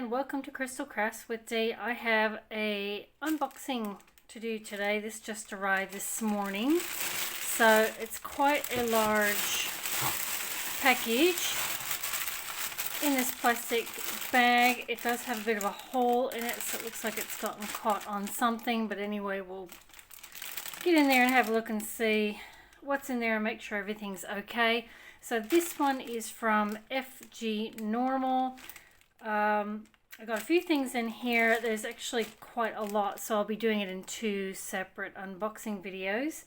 and welcome to CreateLoveShare. I have a unboxing to do today. This just arrived this morning, so it's quite a large package in this plastic bag. It does have a bit of a hole in it, so it looks like it's gotten caught on something, but anyway, we'll get in there and have a look and see what's in there and make sure everything's okay. So this one is from FGNormal. I got a few things in here. There's actually quite a lot, so I'll be doing it in two separate unboxing videos.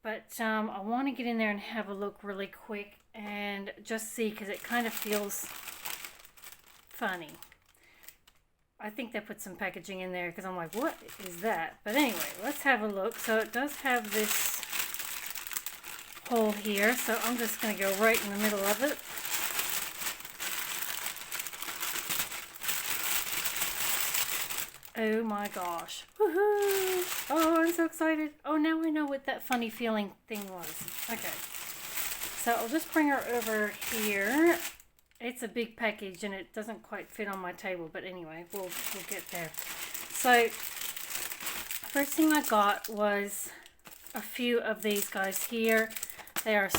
But I want to get in there and have a look really quick and just see, because it kind of feels funny. I think they put some packaging in there because I'm like, what is that? But anyway, let's have a look. So it does have this hole here, so I'm just going to go right in the middle of it. Oh my gosh. Woohoo! Oh, I'm so excited. Oh, now I know what that funny feeling thing was. Okay. So I'll just bring her over here. It's a big package and it doesn't quite fit on my table, but anyway, we'll get there. So first thing I got was a few of these guys here. They are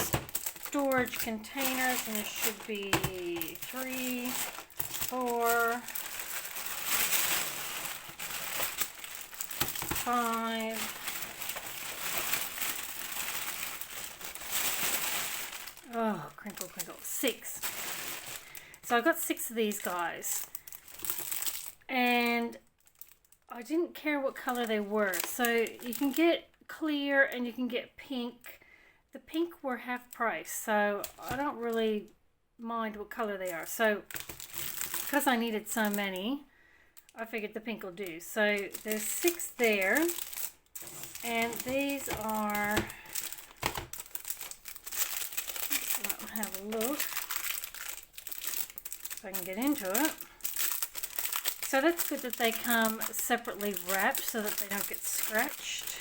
storage containers, and there should be 3, 4, 5. Oh, crinkle, crinkle. 6. So I got 6 of these guys, and I didn't care what color they were. So you can get clear and you can get pink. The pink were half price, so I don't really mind what color they are. So because I needed so many, I figured the pink will do. So there's 6 there, and these are, let's have a look if I can get into it. So that's good that they come separately wrapped so that they don't get scratched.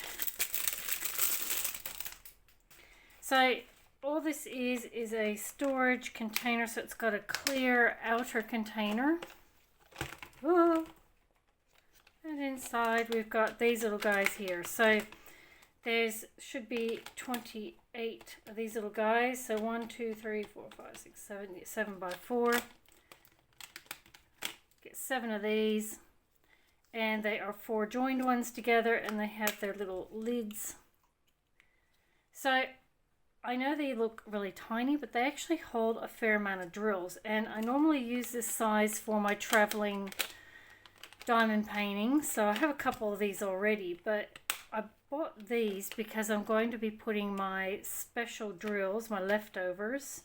So all this is a storage container, so it's got a clear outer container. Whoa. And inside we've got these little guys here. So there's should be 28 of these little guys. So 1, 2, 3, 4, 5, 6, 7, 7 by 4. Get 7 of these. And they are 4 joined ones together, and they have their little lids. So I know they look really tiny, but they actually hold a fair amount of drills. And I normally use this size for my traveling diamond painting, so I have a couple of these already, but I bought these because I'm going to be putting my special drills, my leftovers,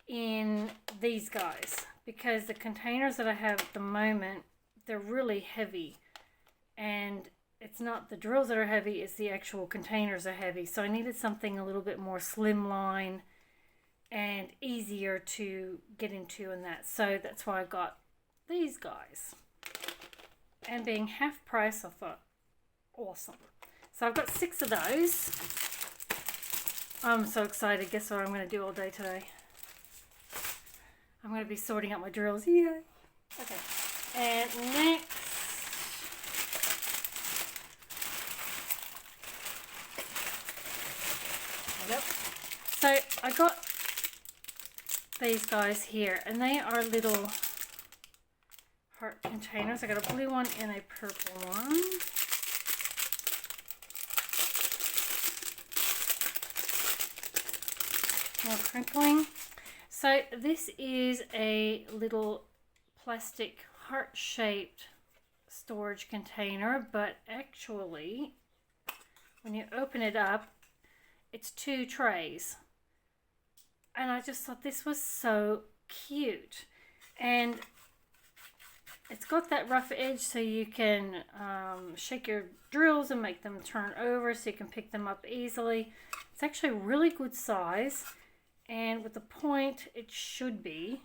in these guys, because the containers that I have at the moment, they're really heavy, and it's not the drills that are heavy, it's the actual containers are heavy. So I needed something a little bit more slimline and easier to get into in that. So that's why I got these guys. And being half price, I thought, awesome. So I've got 6 of those. I'm so excited. Guess what I'm going to do all day today? I'm going to be sorting out my drills. Yay! Okay. And next, so I got these guys here, and they are little heart containers. I got a blue one and a purple one. More crinkling. So this is a little plastic heart-shaped storage container, but actually when you open it up, it's 2 trays. And I just thought this was so cute. And it's got that rough edge so you can shake your drills and make them turn over so you can pick them up easily. It's actually a really good size, and with the point it should be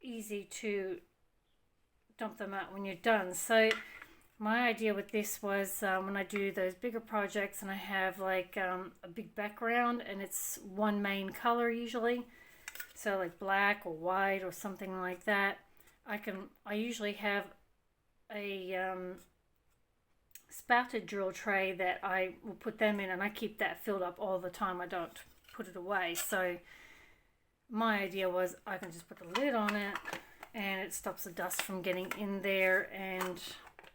easy to dump them out when you're done. So my idea with this was when I do those bigger projects and I have like a big background and it's one main color usually, so like black or white or something like that, I usually have a spouted drill tray that I will put them in, and I keep that filled up all the time. I don't put it away. So my idea was I can just put the lid on it and it stops the dust from getting in there, and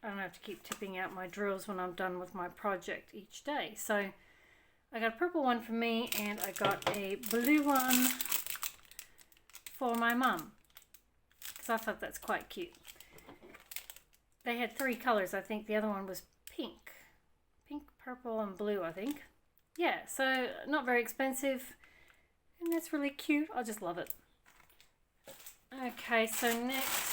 I don't have to keep tipping out my drills when I'm done with my project each day. So I got a purple one for me, and I got a blue one for my mum, because I thought that's quite cute. They had 3 colors. I think the other one was pink, purple, and blue, I think. Yeah, so not very expensive, and that's really cute. I just love it. Okay, so next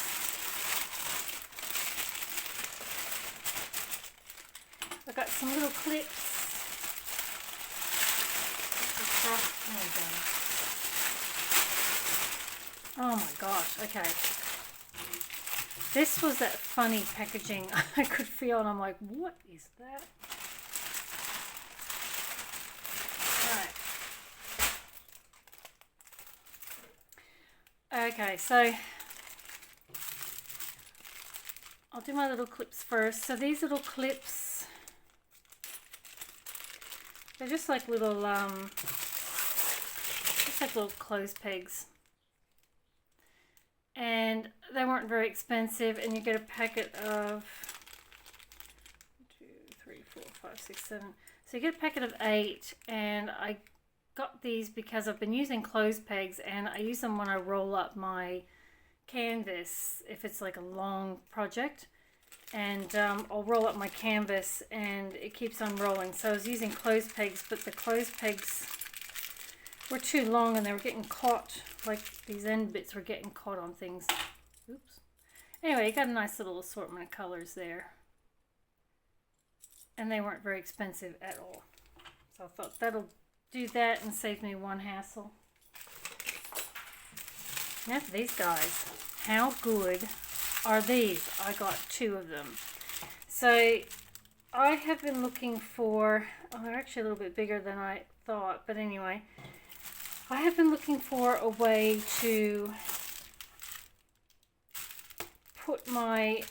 I got some little clips. Oh my gosh, okay. This was that funny packaging I could feel, and I'm like, what is that? Alright. Okay, so I'll do my little clips first. So these little clips, they're just like little clothes pegs, and they weren't very expensive, and you get a packet of 2, 3, 4, 5, 6, 7. So you get a packet of 8, and I got these because I've been using clothes pegs, and I use them when I roll up my canvas if it's like a long project, and I'll roll up my canvas and it keeps on rolling. So I was using clothes pegs, but the clothes pegs were too long and they were getting caught, like these end bits were getting caught on things. Oops. Anyway, you got a nice little assortment of colors there, and they weren't very expensive at all. So I thought that'll do that and save me one hassle. Now for these guys. How good are these? I got 2 of them. So I have been looking for, oh, they're actually a little bit bigger than I thought, but anyway, I have been looking for a way to put my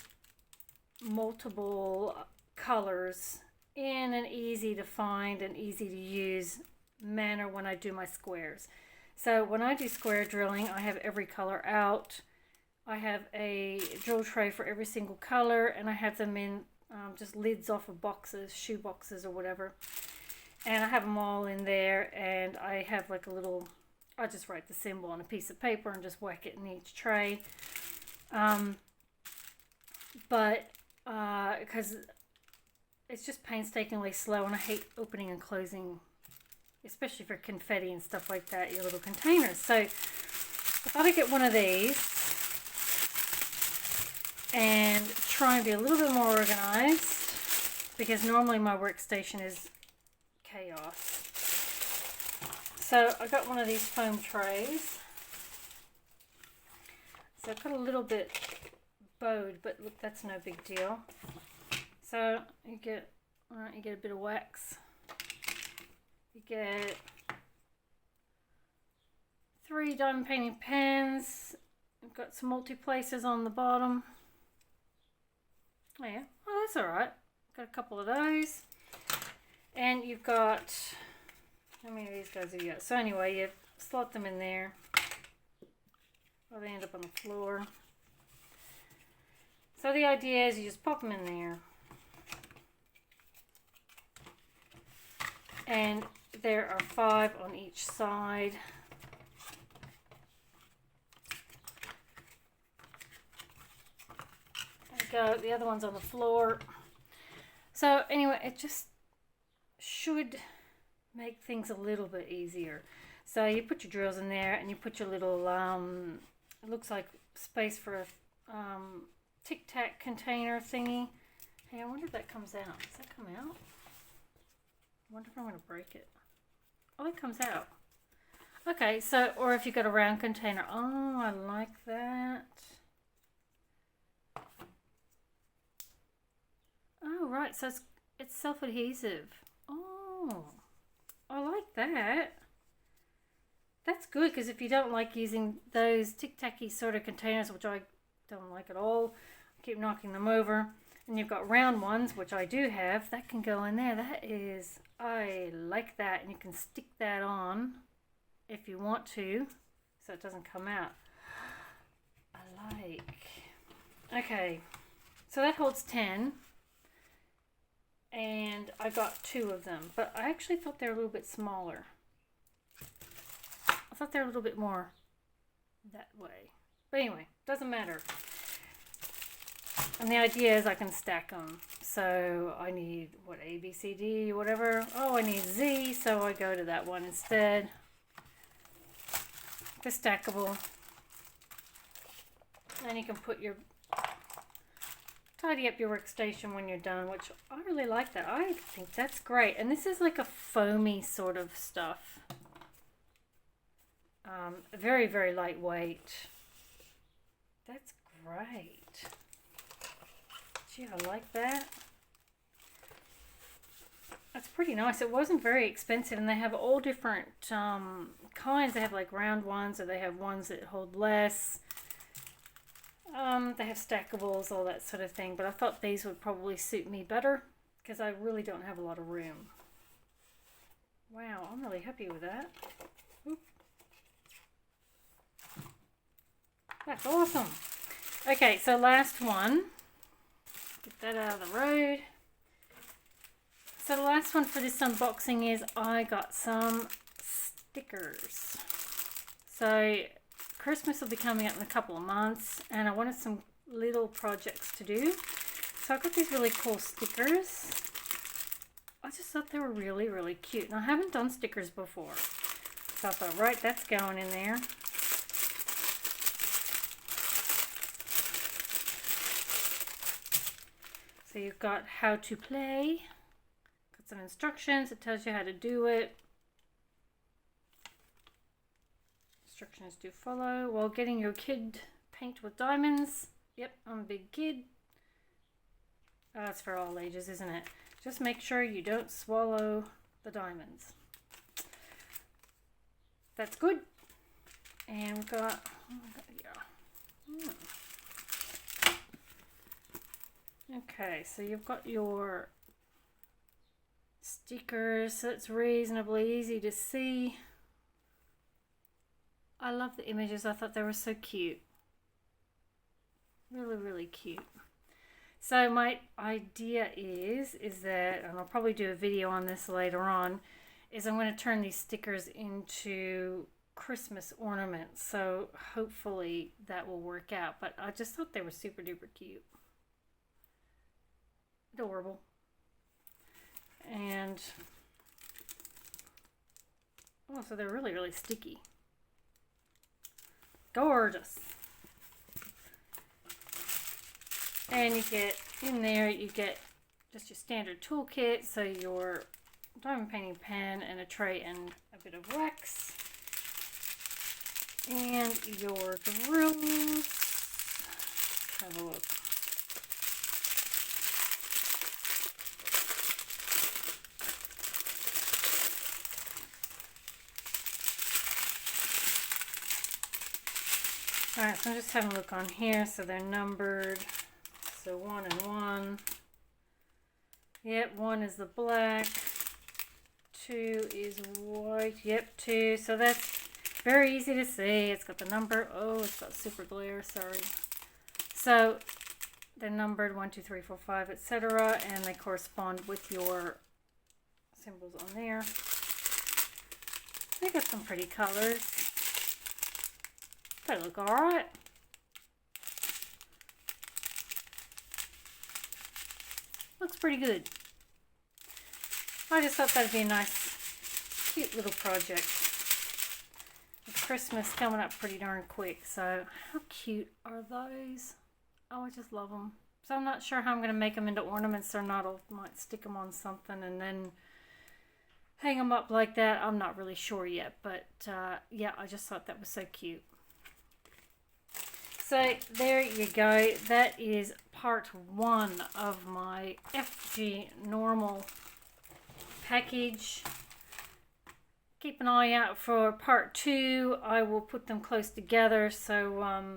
multiple colors in an easy to find and easy to use manner when I do my squares. So when I do square drilling, I have every color out. I have a drill tray for every single color, and I have them in just lids off of boxes, shoe boxes or whatever. And I have them all in there, and I have like a little, I just write the symbol on a piece of paper and just whack it in each tray. Because it's just painstakingly slow, and I hate opening and closing, especially for confetti and stuff like that, your little containers. So I thought I'd get one of these and try and be a little bit more organized, because normally my workstation is chaos. So I got one of these foam trays. So I've got a little bit bowed, but look, that's no big deal. So you get a bit of wax. You get 3 diamond painting pens. I've got some multi-placers on the bottom. Oh yeah, oh that's alright. Got a couple of those. And you've got, how many of these guys have you got? So anyway, you slot them in there. Or they end up on the floor. So the idea is you just pop them in there. And there are 5 on each side. There you go, the other one's on the floor. So anyway, it just should make things a little bit easier. So you put your drills in there, and you put your little, it looks like space for a Tic Tac container thingy. Hey, I wonder if that comes out. Does that come out? I wonder if I'm going to break it. Oh, it comes out. Okay, so, or if you've got a round container. Oh, I like that. Oh, right, so it's self-adhesive. Oh, I like that. That's good, because if you don't like using those tic-tacky sort of containers, which I don't like at all. Keep knocking them over. And you've got round ones, which I do have. That can go in there. That is, I like that. And you can stick that on if you want to, so it doesn't come out. I like. Okay, so that holds 10. And I got 2 of them. But I actually thought they were a little bit smaller. I thought they were a little bit more that way. But anyway, doesn't matter. And the idea is I can stack them. So I need, what, A, B, C, D, whatever. Oh, I need Z, so I go to that one instead. The stackable. And you can put your, tidy up your workstation when you're done, which I really like that. I think that's great. And this is like a foamy sort of stuff. Very, very lightweight. That's great. Gee, I like that. That's pretty nice. It wasn't very expensive, and they have all different kinds. They have like round ones, or they have ones that hold less. They have stackables, all that sort of thing. But I thought these would probably suit me better because I really don't have a lot of room. Wow, I'm really happy with that. Oop. That's awesome. Okay, so last one. Get that out of the road. So the last one for this unboxing is I got some stickers. So Christmas will be coming up in a couple of months, and I wanted some little projects to do. So I got these really cool stickers. I just thought they were really, really cute. And I haven't done stickers before. So I thought, right, that's going in there. So you've got how to play, got some instructions, it tells you how to do it. Instructions to follow while getting your kid paint with diamonds. Yep, I'm a big kid. Oh, it's for all ages, isn't it? Just make sure you don't swallow the diamonds. That's good. And we've got, okay, so you've got your stickers, so it's reasonably easy to see. I love the images. I thought they were so cute. Really, really cute. So my idea is that, and I'll probably do a video on this later on, is I'm going to turn these stickers into Christmas ornaments. So hopefully that will work out. But I just thought they were super duper cute. Adorable. And oh, so they're really, really sticky. Gorgeous. And you get in there, you get just your standard toolkit, so your diamond painting pen and a tray and a bit of wax, and your drills. Have a look. Alright, so I'm just having a look on here. So they're numbered. So 1 and 1. Yep, 1 is the black. 2 is white. Yep, 2. So that's very easy to see. It's got the number. Oh, it's got super glare. Sorry. So they're numbered 1, 2, 3, 4, 5, etc. And they correspond with your symbols on there. They got some pretty colors. They look alright. Looks pretty good. I just thought that'd be a nice, cute little project. With Christmas coming up pretty darn quick, so how cute are those? Oh, I just love them. So I'm not sure how I'm going to make them into ornaments or not. I might stick them on something and then hang them up like that. I'm not really sure yet, but yeah, I just thought that was so cute. So there you go. That is part 1 of my FGNormal package. Keep an eye out for part 2. I will put them close together, so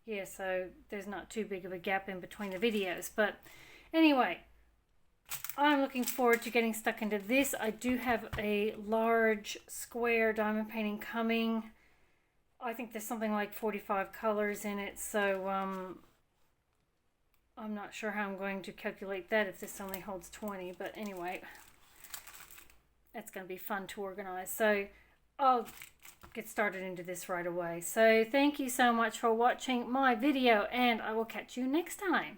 yeah, so there's not too big of a gap in between the videos. But anyway, I'm looking forward to getting stuck into this. I do have a large square diamond painting coming. I think there's something like 45 colors in it, so I'm not sure how I'm going to calculate that if this only holds 20, but anyway, that's going to be fun to organize. So I'll get started into this right away. So thank you so much for watching my video, and I will catch you next time.